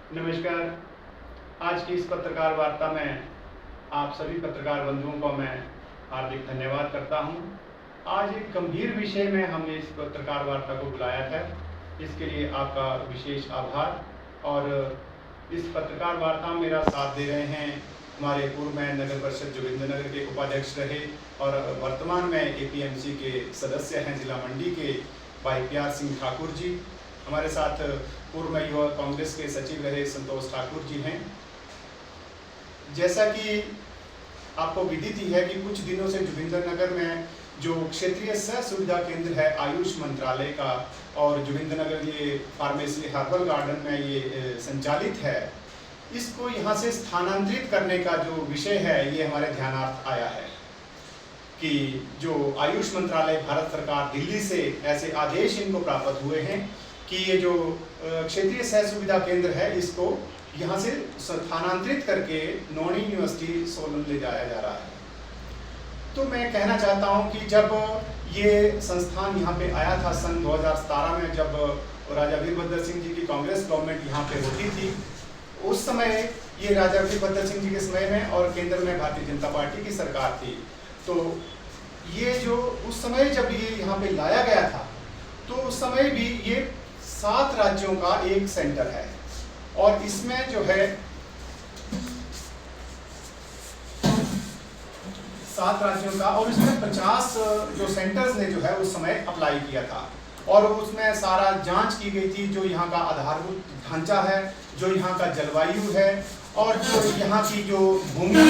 नमस्कार। आज की इस पत्रकार वार्ता में आप सभी पत्रकार बंधुओं को मैं हार्दिक धन्यवाद करता हूं। आज एक गंभीर विषय में हमने इस पत्रकार वार्ता को बुलाया था, इसके लिए आपका विशेष आभार। और इस पत्रकार वार्ता में मेरा साथ दे रहे हैं हमारे पूर्व में नगर परिषद जोगिंद्रनगर के उपाध्यक्ष रहे और वर्तमान में एपीएमसी के सदस्य हैं जिला मंडी के भाई प्यार सिंह ठाकुर जी। हमारे साथ पूर्व में युवा कांग्रेस के सचिव रहे संतोष ठाकुर जी हैं। जैसा कि आपको विदित ही है कि कुछ दिनों से जोगिंद्रनगर में जो क्षेत्रीय सह सुविधा केंद्र है आयुष मंत्रालय का और जोगिंद्रनगर ये फार्मेसी हर्बल गार्डन में ये संचालित है, इसको यहाँ से स्थानांतरित करने का जो विषय है ये हमारे ध्यानार्थ आया है कि जो आयुष मंत्रालय भारत सरकार दिल्ली से ऐसे आदेश इनको प्राप्त हुए हैं कि ये जो क्षेत्रीय सह सुविधा केंद्र है इसको यहाँ से स्थानांतरित करके नौणी यूनिवर्सिटी सोलन ले जाया जा रहा है। तो मैं कहना चाहता हूँ कि जब ये संस्थान यहाँ पे आया था सन 2017 में, जब राजा वीरभद्र सिंह जी की कांग्रेस गवर्नमेंट यहाँ पे होती थी, उस समय ये राजा वीरभद्र सिंह जी के समय में और केंद्र में भारतीय जनता पार्टी की सरकार थी। तो ये जो उस समय जब ये यहाँ पे लाया गया था तो उस समय भी ये 7 राज्यों का एक सेंटर है और इसमें जो है 7 राज्यों का और इसमें 50 जो सेंटर्स ने जो है उस समय अप्लाई किया था और उसमें सारा जांच की गई थी जो यहाँ का आधारभूत ढांचा है, जो यहाँ का जलवायु है और जो यहाँ की जो भूमि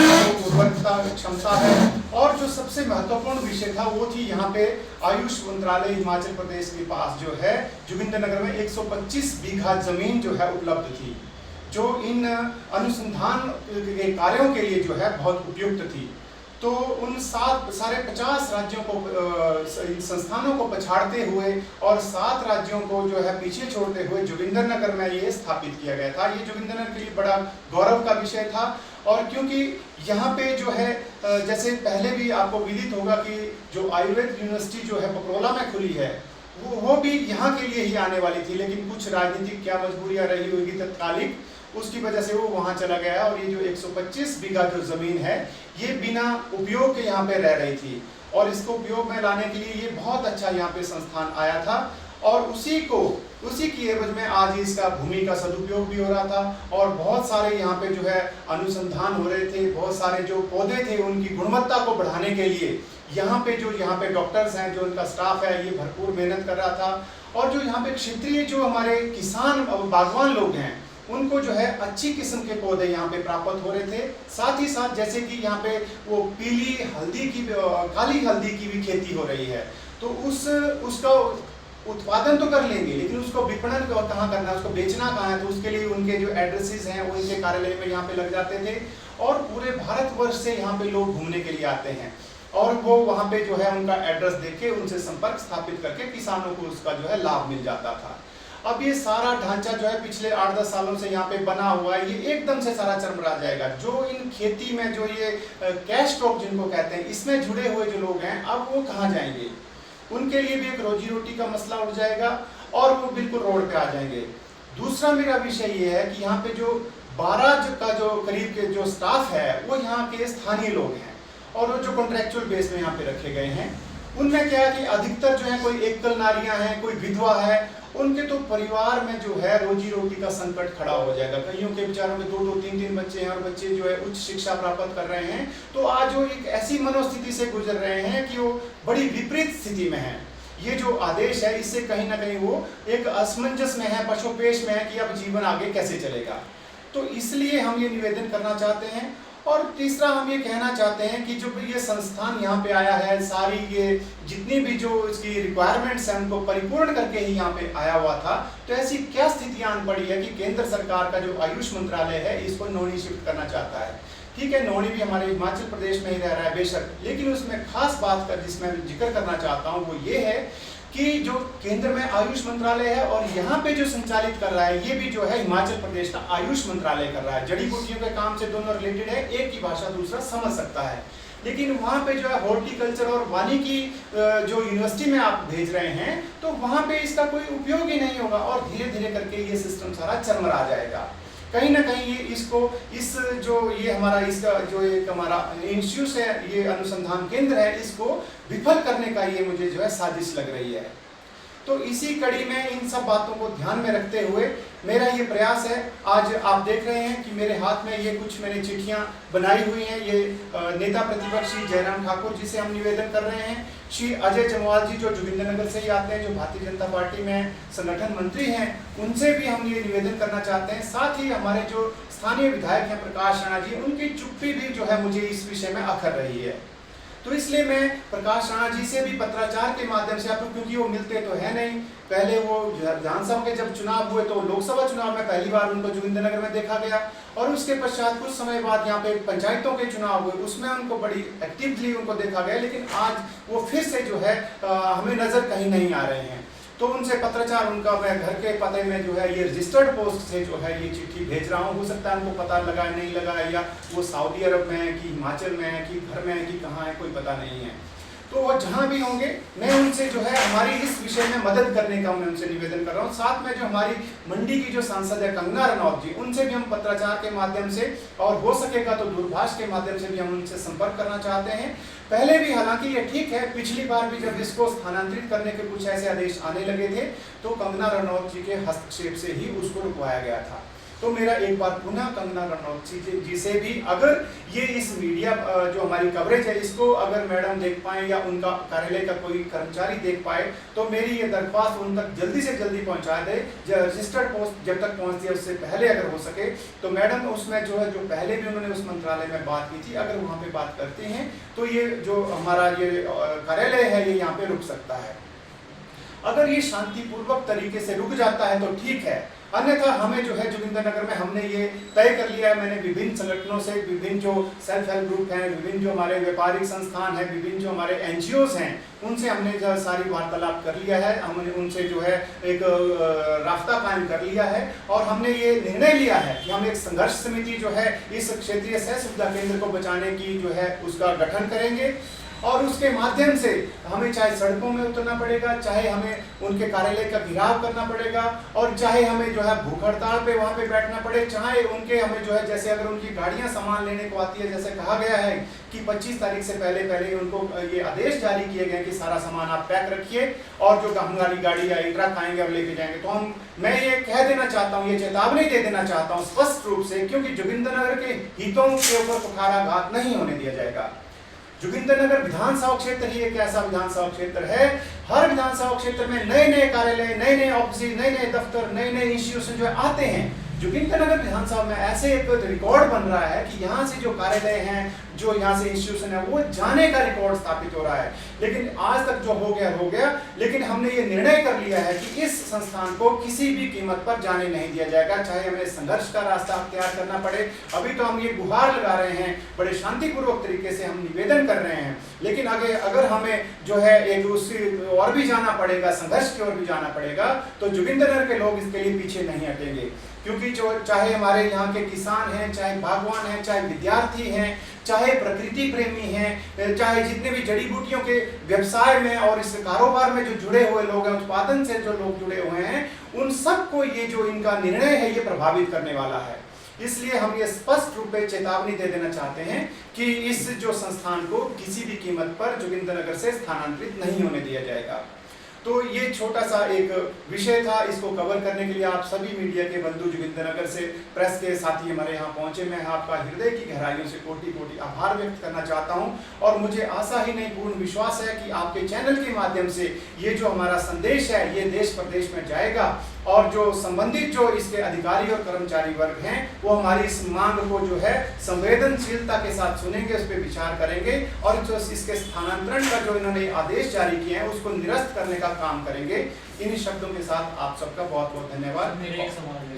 उर्वरता क्षमता है और जो सबसे महत्वपूर्ण विषय था वो थी यहाँ पे आयुष मंत्रालय हिमाचल प्रदेश के पास जो है जोगिंद्रनगर में 125 बीघा जमीन जो है उपलब्ध थी, जो इन अनुसंधान के कार्यों के लिए जो है बहुत उपयुक्त थी। तो उन सारे 50 राज्यों को संस्थानों को पछाड़ते हुए और 7 राज्यों को जो है पीछे छोड़ते हुए जोगिंद्रनगर में ये स्थापित किया गया था। ये जोगिंद्रनगर के लिए बड़ा गौरव का विषय था और क्योंकि यहाँ पे जो है जैसे पहले भी आपको विदित होगा कि जो आयुर्वेद यूनिवर्सिटी जो है पपरोला में खुली है वो भी यहाँ के लिए ही आने वाली थी, लेकिन कुछ राजनीतिक क्या मजबूरियाँ रही होगी तत्कालिक, उसकी वजह से वो वहां चला गया और ये जो 125 बीघा जो जमीन है ये बिना उपयोग के यहाँ पे रह रही थी और इसको उपयोग में लाने के लिए ये बहुत अच्छा यहाँ पे संस्थान आया था और उसी की एवज में आज इसका भूमि का सदुपयोग भी हो रहा था और बहुत सारे यहाँ पे जो है अनुसंधान हो रहे थे, बहुत सारे जो पौधे थे उनकी गुणवत्ता को बढ़ाने के लिए यहाँ पे डॉक्टर्स हैं, जो उनका स्टाफ है, ये भरपूर मेहनत कर रहा था और जो यहाँ पे क्षेत्रीय जो हमारे किसान बागवान लोग हैं उनको जो है अच्छी किस्म के पौधे यहाँ पे प्राप्त हो रहे थे। साथ ही साथ जैसे कि यहाँ पे वो पीली हल्दी की काली हल्दी की भी खेती हो रही है, तो उसका उत्पादन तो कर लेंगे लेकिन उसको विपणन कहाँ करना है, उसको बेचना कहाँ है, तो उसके लिए उनके जो एड्रेसेस हैं वो इनके कार्यालय में यहाँ पे लग जाते थे और पूरे भारतवर्ष से यहाँ पे लोग घूमने के लिए आते हैं और वो वहाँ पे जो है उनका एड्रेस देके उनसे संपर्क स्थापित करके किसानों को उसका जो है लाभ मिल जाता था। अब ये सारा ढांचा जो है पिछले 8-10 सालों से यहाँ पे बना हुआ है, ये एकदम से सारा चरमरा जाएगा। जो इन खेती में जो ये कैश क्रॉप जिनको कहते हैं इसमें जुड़े हुए जो लोग हैं अब वो कहाँ जाएंगे, उनके लिए भी एक रोजी रोटी का मसला उठ जाएगा और वो बिल्कुल रोड पे आ जाएंगे। दूसरा मेरा विषय ये है कि यहाँ पे जो 12 का जो करीब के जो स्टाफ है वो यहाँ के स्थानीय लोग हैं और वो जो कॉन्ट्रेक्चुअल बेस में यहाँ पे रखे गए हैं, उनमें क्या है कि अधिकतर जो है कोई एकल नारियां हैं, कोई विधवा है, उनके तो परिवार में जो है रोजी रोटी का संकट खड़ा हो जाएगा। कईयों के बेचारों के 2-2, 3-3 बच्चे हैं और बच्चे जो है उच्च शिक्षा प्राप्त कर रहे हैं, तो आज वो एक ऐसी मनोस्थिति से गुजर रहे हैं कि वो बड़ी विपरीत स्थिति में है। ये जो आदेश है इससे कहीं ना कहीं वो एक असमंजस में है, पशोपेश में है कि अब जीवन आगे कैसे चलेगा। तो इसलिए हम ये निवेदन करना चाहते हैं और तीसरा हम ये कहना चाहते हैं कि जो ये संस्थान यहाँ पे आया है, सारी ये जितनी भी जो इसकी रिक्वायरमेंट्स हैं उनको परिपूर्ण करके ही यहाँ पे आया हुआ था, तो ऐसी क्या स्थितियां आन पड़ी है कि केंद्र सरकार का जो आयुष मंत्रालय है इसको नौणी शिफ्ट करना चाहता है। ठीक है, नौणी भी हमारे हिमाचल प्रदेश में ही रह रहा है बेशक, लेकिन उसमें खास बात का जिसमें जिक्र करना चाहता हूँ वो ये है कि जो केंद्र में आयुष मंत्रालय है और यहाँ पे जो संचालित कर रहा है ये भी जो है हिमाचल प्रदेश का आयुष मंत्रालय कर रहा है। जड़ी बूटियों के काम से दोनों रिलेटेड है, एक की भाषा दूसरा समझ सकता है, लेकिन वहाँ पे जो है हॉर्टिकल्चर और वानिकी जो यूनिवर्सिटी में आप भेज रहे हैं तो वहाँ पे इसका कोई उपयोग ही नहीं होगा और धीरे धीरे करके ये सिस्टम सारा चरमरा जाएगा। कहीं ना कहीं ये इसको इस जो ये हमारा इसका जो एक हमारा इंस्टीट्यूट है, ये अनुसंधान केंद्र है, इसको विफल करने का ये मुझे जो है साजिश लग रही है। तो इसी कड़ी में इन सब बातों को ध्यान में रखते हुए मेरा ये प्रयास है, आज आप देख रहे हैं कि मेरे हाथ में ये कुछ मैंने चिट्ठियां बनाई हुई हैं। ये नेता प्रतिपक्ष श्री जयराम ठाकुर जी से हम निवेदन कर रहे हैं, श्री अजय जमवाल जी जो जोगिंदरनगर से ही आते हैं, जो भारतीय जनता पार्टी में संगठन मंत्री हैं, उनसे भी हम ये निवेदन करना चाहते हैं। साथ ही हमारे जो स्थानीय विधायक हैं प्रकाश राणा जी, उनकी चुप्पी भी जो है मुझे इस विषय में अखर रही है। तो इसलिए मैं प्रकाश राणा जी से भी पत्राचार के माध्यम से, आप क्योंकि वो मिलते तो है नहीं, पहले वो विधानसभा के जब चुनाव हुए तो लोकसभा चुनाव में पहली बार उनको जोगिंदरनगर में देखा गया, और उसके पश्चात कुछ समय बाद यहाँ पे पंचायतों के चुनाव हुए, उसमें उनको बड़ी एक्टिवली उनको देखा गया, लेकिन आज वो फिर से जो है हमें नजर कहीं नहीं आ रहे हैं। तो उनसे पत्राचार, उनका मैं घर के पते में जो है ये रजिस्टर्ड पोस्ट से जो है ये चिट्ठी भेज रहा हूँ। हो सकता है उनको पता लगा नहीं लगा, या वो सऊदी अरब में है कि हिमाचल में है कि घर में है कि कहाँ है, कोई पता नहीं है। तो वो जहाँ भी होंगे मैं उनसे जो है हमारी इस विषय में मदद करने का मैं उनसे निवेदन कर रहा हूँ। साथ में जो हमारी मंडी की जो सांसद है कंगना रनौत जी, उनसे भी हम पत्राचार के माध्यम से, और हो सकेगा तो दूरभाष के माध्यम से भी हम उनसे संपर्क करना चाहते हैं। पहले भी हालांकि ये ठीक है, पिछली बार भी जब इसको स्थानांतरित करने के कुछ ऐसे आदेश आने लगे थे तो कंगना रनौत जी के हस्तक्षेप से ही उसको रुकवाया गया था। तो मेरा एक बार पुनः कंगना रनौत जी से भी, अगर ये इस मीडिया जो हमारी कवरेज है इसको अगर मैडम देख पाए या उनका कार्यालय का कोई कर्मचारी देख पाए, तो मेरी ये दरख्वास्त उन तक जल्दी से जल्दी पहुंचा दे। रजिस्टर्ड पोस्ट जब तक पहुंचती है उससे पहले अगर हो सके तो मैडम उसमें जो है, जो पहले भी उन्होंने उस मंत्रालय में बात की थी, अगर वहाँ पे बात करते हैं तो ये जो हमारा ये कार्यालय है ये यहाँ पे रुक सकता है। अगर ये शांतिपूर्वक तरीके से रुक जाता है तो ठीक है, अन्यथा हमें जो है जोगिंदरनगर में हमने ये तय कर लिया है। मैंने विभिन्न संगठनों से, विभिन्न जो सेल्फ हेल्प ग्रुप हैं, विभिन्न जो हमारे व्यापारिक संस्थान हैं, विभिन्न जो हमारे एनजीओज हैं, उनसे हमने जो सारी वार्तालाप कर लिया है। हमने उनसे जो है एक रास्ता कायम कर लिया है, और हमने ये निर्णय लिया है कि हम एक संघर्ष समिति जो है इस क्षेत्रीय सह सुविधा केंद्र को बचाने की जो है उसका गठन करेंगे, और उसके माध्यम से हमें चाहे सड़कों में उतरना पड़ेगा, चाहे हमें उनके कार्यालय का घेराव करना पड़ेगा, और चाहे हमें जो है भूख हड़ताल पे वहाँ पे बैठना पड़े, चाहे उनके हमें जो है जैसे अगर उनकी गाड़ियाँ सामान लेने को आती है, जैसे कहा गया है कि 25 तारीख से पहले उनको ये आदेश जारी किए गए कि सारा सामान आप पैक रखिए, और जो हमारी गाड़ी या ट्रक आएंगे और लेके जाएंगे। तो मैं ये कह देना चाहता हूँ, ये चेतावनी दे देना चाहता हूँ स्पष्ट रूप से, क्योंकि जोगिंदरनगर के हितों के ऊपर कुठाराघात नहीं होने दिया जाएगा। जोगिंदरनगर विधानसभा क्षेत्र ही एक ऐसा विधानसभा क्षेत्र है, हर विधानसभा क्षेत्र में नए नए कार्यालय, नए नए ऑफिस, नए नए दफ्तर, नए नए इंस्टीट्यूशन जो आते हैं। जोगिंदरनगर विधानसभा में ऐसे एक रिकॉर्ड बन रहा है कि यहाँ से जो कार्यालय हैं, जो यहाँ से इंस्टीट्यूशन है, वो जाने का रिकॉर्ड स्थापित हो रहा है। लेकिन आज तक जो हो गया, लेकिन हमने ये निर्णय कर लिया है कि इस संस्थान को किसी भी कीमत पर जाने नहीं दिया जाएगा, चाहे हमें संघर्ष का रास्ता अख्तियार करना पड़े। अभी तो हम ये गुहार लगा रहे हैं, बड़े शांतिपूर्वक तरीके से हम निवेदन कर रहे हैं, लेकिन अगर हमें जो है एक उससे और भी जाना पड़ेगा, संघर्ष की ओर भी जाना पड़ेगा, तो जोगिंदरनगर के लोग इसके लिए पीछे नहीं हटेंगे। क्योंकि जो चाहे हमारे यहाँ के किसान हैं, चाहे बागवान हैं, चाहे विद्यार्थी हैं, चाहे प्रकृति प्रेमी हैं, चाहे जितने भी जड़ी बूटियों के व्यवसाय में और इस कारोबार में जो जुड़े हुए लोग हैं, उत्पादन से जो लोग जुड़े हुए हैं, उन सबको ये जो इनका निर्णय है ये प्रभावित करने वाला है। इसलिए हम ये स्पष्ट रूप में चेतावनी दे देना चाहते हैं कि इस जो संस्थान को किसी भी कीमत पर जोगिंदरनगर से स्थानांतरित नहीं होने दिया जाएगा। तो ये छोटा सा एक विषय था, इसको कवर करने के लिए आप सभी मीडिया के बंधु, जोगिंदरनगर से प्रेस के साथी हमारे यहाँ पहुंचे। मैं आपका हृदय की गहराइयों से कोटि कोटि आभार व्यक्त करना चाहता हूं, और मुझे आशा ही नहीं पूर्ण विश्वास है कि आपके चैनल के माध्यम से ये जो हमारा संदेश है ये देश प्रदेश में जाएगा, और जो संबंधित जो इसके अधिकारी और कर्मचारी वर्ग हैं वो हमारी इस मांग को जो है संवेदनशीलता के साथ सुनेंगे, उस पर विचार करेंगे, और जो इसके स्थानांतरण का जो इन्होंने आदेश जारी किए हैं उसको निरस्त करने का काम करेंगे। इन शब्दों के साथ आप सबका बहुत बहुत धन्यवाद। मेरे एक सवाल है।